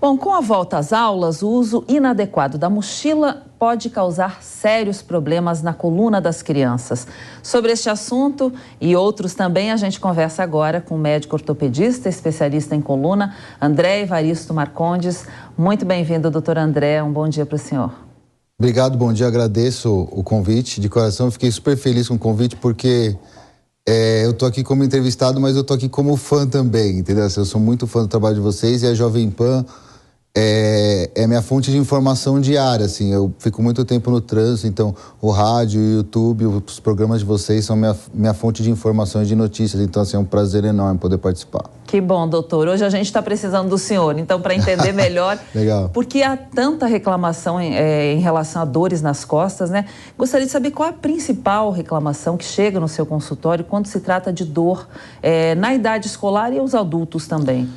Bom, com a volta às aulas, o uso inadequado da mochila pode causar sérios problemas na coluna das crianças. Sobre este assunto e outros também, a gente conversa agora com o médico ortopedista, especialista em coluna, André Evaristo Marcondes. Muito bem-vindo, doutor André. Um bom dia para o senhor. Obrigado, bom dia. Agradeço o convite de coração. Fiquei super feliz com o convite porque eu tô aqui como entrevistado, mas eu tô aqui como fã também, entendeu? Eu sou muito fã do trabalho de vocês e a Jovem Pan é minha fonte de informação diária, assim. Eu fico muito tempo no trânsito, então o rádio, o YouTube, os programas de vocês são minha fonte de informações e de notícias. Então, assim, é um prazer enorme poder participar. Que bom, doutor. Hoje a gente está precisando do senhor, então, para entender melhor, Legal. Porque há tanta reclamação em relação a dores nas costas, né? Gostaria de saber qual a principal reclamação que chega no seu consultório quando se trata de dor na idade escolar e os adultos também.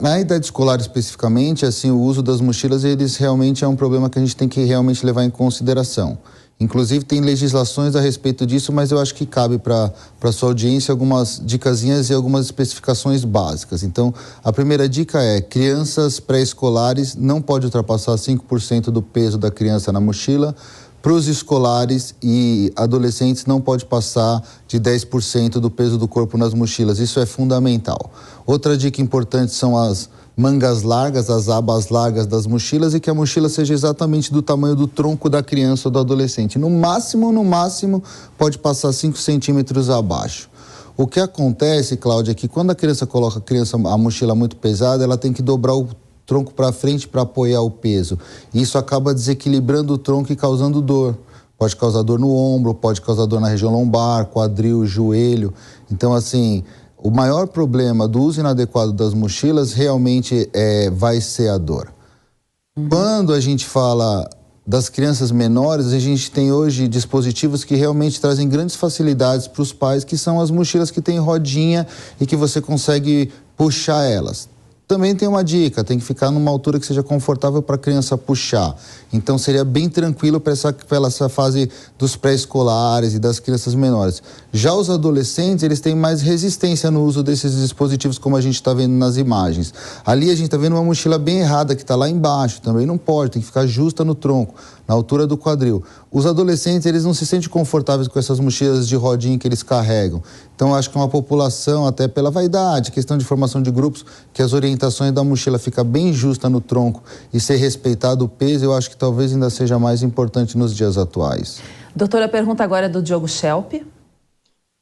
Na idade escolar especificamente, assim, o uso das mochilas, eles realmente é um problema que a gente tem que realmente levar em consideração. Inclusive tem legislações a respeito disso, mas eu acho que cabe para sua audiência algumas dicasinhas e algumas especificações básicas. Então, a primeira dica é: crianças pré-escolares não pode ultrapassar 5% do peso da criança na mochila. Para os escolares e adolescentes não pode passar de 10% do peso do corpo nas mochilas. Isso é fundamental. Outra dica importante são as mangas largas, as abas largas das mochilas, e que a mochila seja exatamente do tamanho do tronco da criança ou do adolescente. No máximo, pode passar 5 centímetros abaixo. O que acontece, Cláudia, é que quando a criança coloca a mochila muito pesada, ela tem que dobrar o tronco para frente para apoiar o peso. Isso acaba desequilibrando o tronco e causando dor. Pode causar dor no ombro, pode causar dor na região lombar, quadril, joelho. Então, assim, o maior problema do uso inadequado das mochilas realmente vai ser a dor. Quando a gente fala das crianças menores, a gente tem hoje dispositivos que realmente trazem grandes facilidades para os pais, que são as mochilas que têm rodinha e que você consegue puxar elas. Também tem uma dica: tem que ficar numa altura que seja confortável para a criança puxar. Então seria bem tranquilo para essa fase dos pré-escolares e das crianças menores. Já os adolescentes, eles têm mais resistência no uso desses dispositivos, como a gente está vendo nas imagens. Ali a gente está vendo uma mochila bem errada, que está lá embaixo. Também não pode, tem que ficar justa no tronco, na altura do quadril. Os adolescentes, eles não se sentem confortáveis com essas mochilas de rodinha que eles carregam. Então, acho que é uma população, até pela vaidade, questão de formação de grupos, que as orientações da mochila fica bem justa no tronco e ser respeitado o peso, eu acho que talvez ainda seja mais importante nos dias atuais. Doutora, a pergunta agora é do Diogo Schelp.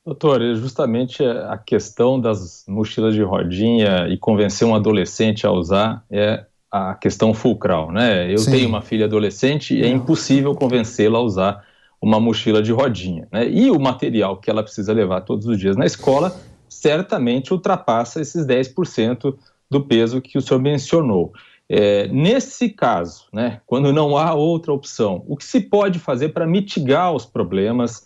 Doutor, justamente a questão das mochilas de rodinha e convencer um adolescente a usar é a questão fulcral, né? Eu tenho uma filha adolescente e é impossível convencê-la a usar uma mochila de rodinha, né? E o material que ela precisa levar todos os dias na escola certamente ultrapassa esses 10% do peso que o senhor mencionou. Nesse caso, né, quando não há outra opção, o que se pode fazer para mitigar os problemas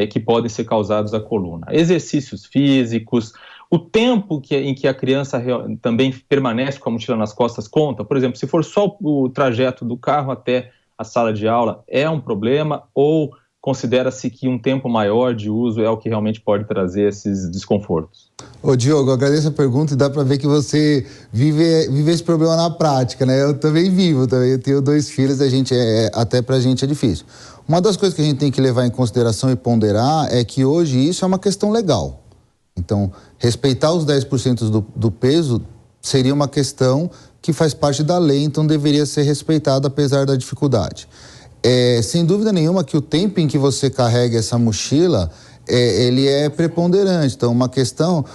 que podem ser causados à coluna? Exercícios físicos, o tempo em que a criança também permanece com a mochila nas costas conta. Por exemplo, se for só o trajeto do carro até a sala de aula, é um problema, ou considera-se que um tempo maior de uso é o que realmente pode trazer esses desconfortos? Ô Diogo, eu agradeço a pergunta e dá para ver que você vive esse problema na prática, né? Eu também vivo, eu tenho 2 filhos, até pra gente é difícil. Uma das coisas que a gente tem que levar em consideração e ponderar é que hoje isso é uma questão legal. Então, respeitar os 10% do peso seria uma questão que faz parte da lei, então deveria ser respeitada apesar da dificuldade. Sem dúvida nenhuma que o tempo em que você carrega essa mochila, ele é preponderante. Então, uma questão,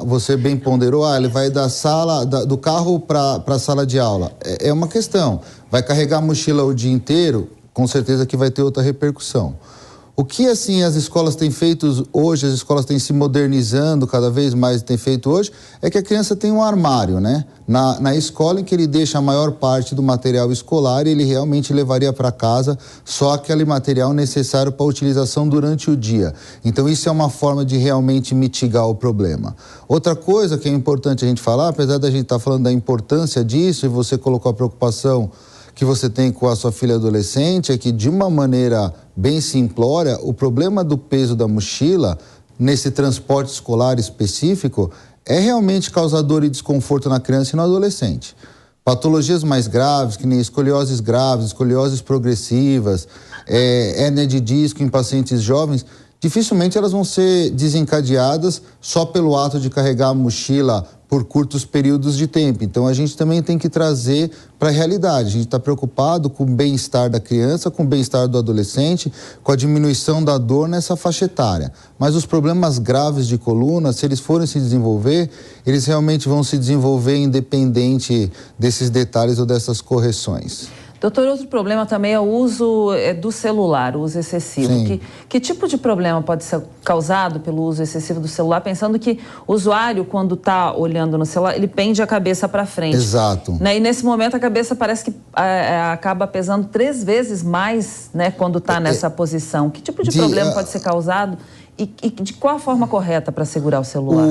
você bem ponderou, ele vai do carro para a sala de aula. É uma questão. Vai carregar a mochila o dia inteiro, com certeza que vai ter outra repercussão. O que, assim, as escolas têm feito hoje, as escolas têm se modernizando cada vez mais, têm feito hoje, é que a criança tem um armário, né? Na escola, em que ele deixa a maior parte do material escolar, ele realmente levaria para casa só aquele material necessário para utilização durante o dia. Então, isso é uma forma de realmente mitigar o problema. Outra coisa que é importante a gente falar, apesar da gente estar falando da importância disso, e você colocou a preocupação que você tem com a sua filha adolescente, é que, de uma maneira bem simplória, o problema do peso da mochila, nesse transporte escolar específico, é realmente causador e desconforto na criança e no adolescente. Patologias mais graves, que nem escolioses graves, escolioses progressivas, hérnia de disco em pacientes jovens, dificilmente elas vão ser desencadeadas só pelo ato de carregar a mochila por curtos períodos de tempo. Então, a gente também tem que trazer para a realidade. A gente está preocupado com o bem-estar da criança, com o bem-estar do adolescente, com a diminuição da dor nessa faixa etária. Mas os problemas graves de coluna, se eles forem se desenvolver, eles realmente vão se desenvolver independente desses detalhes ou dessas correções. Doutor, outro problema também é o uso do celular, o uso excessivo. Que tipo de problema pode ser causado pelo uso excessivo do celular, pensando que o usuário, quando está olhando no celular, ele pende a cabeça para frente. Exato. Né? E nesse momento a cabeça parece que acaba pesando 3 vezes mais, né, quando está nessa posição. Que tipo de problema pode ser causado e de qual a forma correta para segurar o celular?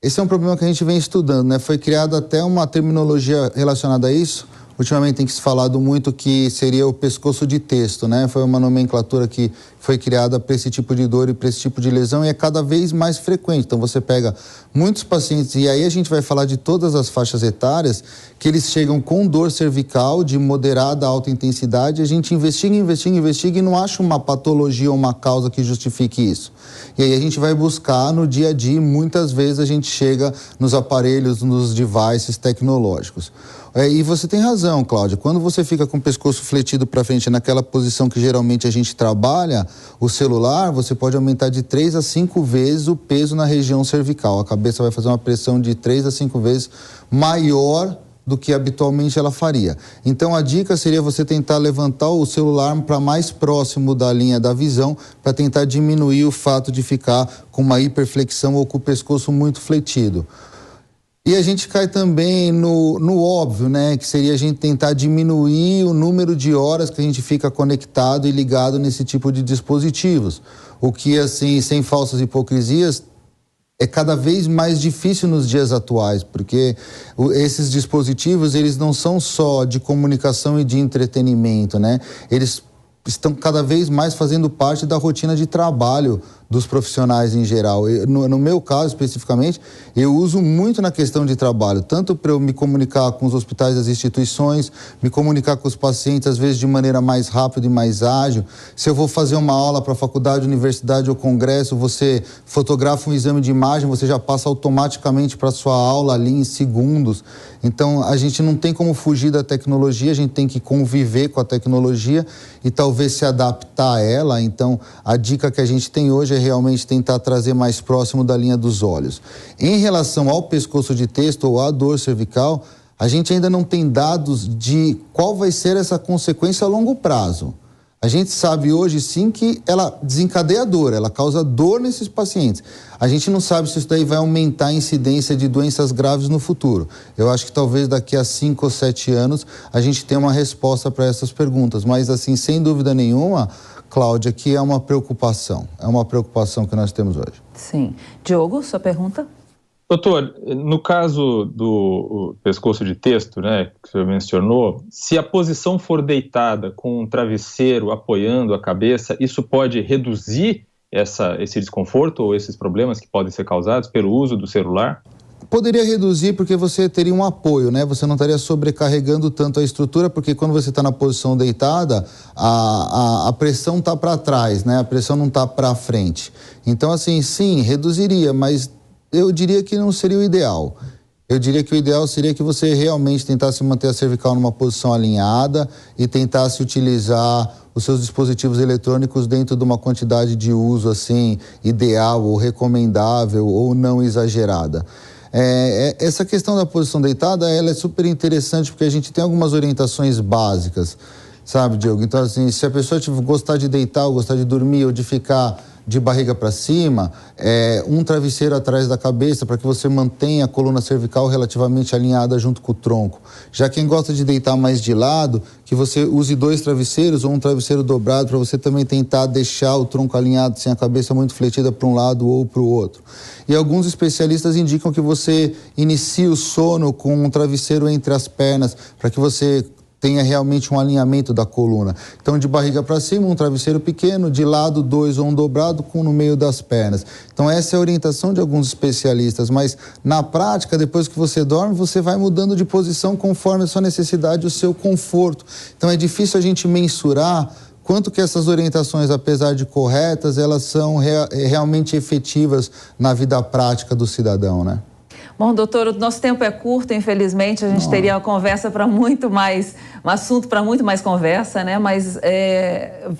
Esse é um problema que a gente vem estudando, né? Foi criada até uma terminologia relacionada a isso. Ultimamente tem que se falado muito que seria o pescoço de texto, né? Foi uma nomenclatura que foi criada para esse tipo de dor e para esse tipo de lesão e é cada vez mais frequente. Então você pega muitos pacientes, e aí a gente vai falar de todas as faixas etárias, que eles chegam com dor cervical de moderada a alta intensidade, a gente investiga e não acha uma patologia ou uma causa que justifique isso. E aí a gente vai buscar no dia a dia, e muitas vezes a gente chega nos aparelhos, nos devices tecnológicos. E você tem razão, Cláudia, quando você fica com o pescoço fletido para frente naquela posição que geralmente a gente trabalha, o celular, você pode aumentar de 3 a 5 vezes o peso na região cervical. A cabeça vai fazer uma pressão de 3 a 5 vezes maior do que habitualmente ela faria. Então a dica seria você tentar levantar o celular para mais próximo da linha da visão, para tentar diminuir o fato de ficar com uma hiperflexão ou com o pescoço muito fletido. E a gente cai também no óbvio, né? Que seria a gente tentar diminuir o número de horas que a gente fica conectado e ligado nesse tipo de dispositivos. O que, assim, sem falsas hipocrisias, é cada vez mais difícil nos dias atuais, porque esses dispositivos, eles não são só de comunicação e de entretenimento, né? Eles estão cada vez mais fazendo parte da rotina de trabalho dos profissionais em geral. No meu caso, especificamente, eu uso muito na questão de trabalho, tanto para eu me comunicar com os hospitais das instituições, me comunicar com os pacientes, às vezes de maneira mais rápida e mais ágil. Se eu vou fazer uma aula para a faculdade, universidade ou congresso, você fotografa um exame de imagem, você já passa automaticamente para a sua aula ali em segundos. Então, a gente não tem como fugir da tecnologia, a gente tem que conviver com a tecnologia e talvez se adaptar a ela. Então, a dica que a gente tem hoje é realmente tentar trazer mais próximo da linha dos olhos. Em relação ao pescoço de texto ou à dor cervical, a gente ainda não tem dados de qual vai ser essa consequência a longo prazo. A gente sabe hoje sim que ela desencadeia dor, ela causa dor nesses pacientes. A gente não sabe se isso daí vai aumentar a incidência de doenças graves no futuro. Eu acho que talvez daqui a 5 ou 7 anos a gente tenha uma resposta para essas perguntas. Mas assim, sem dúvida nenhuma, Cláudia, que é uma preocupação que nós temos hoje. Sim. Diogo, sua pergunta? Doutor, no caso do pescoço de texto, né, que o senhor mencionou, se a posição for deitada com um travesseiro apoiando a cabeça, isso pode reduzir esse desconforto ou esses problemas que podem ser causados pelo uso do celular? Poderia reduzir porque você teria um apoio, né? Você não estaria sobrecarregando tanto a estrutura, porque quando você está na posição deitada, a pressão está para trás, né? A pressão não está para frente. Então, assim, sim, reduziria, mas eu diria que não seria o ideal. Eu diria que o ideal seria que você realmente tentasse manter a cervical numa posição alinhada e tentasse utilizar os seus dispositivos eletrônicos dentro de uma quantidade de uso, assim, ideal ou recomendável ou não exagerada. Essa questão da posição deitada, ela é super interessante porque a gente tem algumas orientações básicas, sabe, Diogo? Então, assim, se a pessoa gostar de deitar ou gostar de dormir ou de ficar de barriga para cima, um travesseiro atrás da cabeça para que você mantenha a coluna cervical relativamente alinhada junto com o tronco. Já quem gosta de deitar mais de lado, que você use 2 travesseiros ou um travesseiro dobrado para você também tentar deixar o tronco alinhado sem a cabeça muito fletida para um lado ou para o outro. E alguns especialistas indicam que você inicie o sono com um travesseiro entre as pernas para que você tenha realmente um alinhamento da coluna. Então, de barriga para cima, um travesseiro pequeno, de lado, 2 ou um dobrado com no meio das pernas. Então, essa é a orientação de alguns especialistas, mas na prática, depois que você dorme, você vai mudando de posição conforme a sua necessidade e o seu conforto. Então, é difícil a gente mensurar quanto que essas orientações, apesar de corretas, elas são realmente efetivas na vida prática do cidadão, né? Bom, doutor, o nosso tempo é curto, infelizmente, a gente teria uma conversa para muito mais, um assunto para muito mais conversa, né? Mas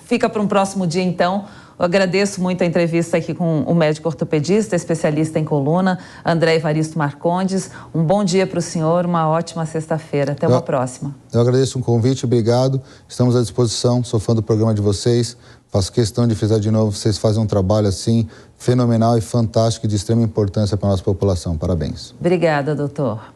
fica para um próximo dia, então. Eu agradeço muito a entrevista aqui com o médico ortopedista, especialista em coluna, André Evaristo Marcondes. Um bom dia para o senhor, uma ótima sexta-feira. Até uma próxima. Eu agradeço o convite, obrigado. Estamos à disposição, sou fã do programa de vocês. Faço questão de frisar de novo, vocês fazem um trabalho assim fenomenal e fantástico e de extrema importância para a nossa população. Parabéns. Obrigada, doutor.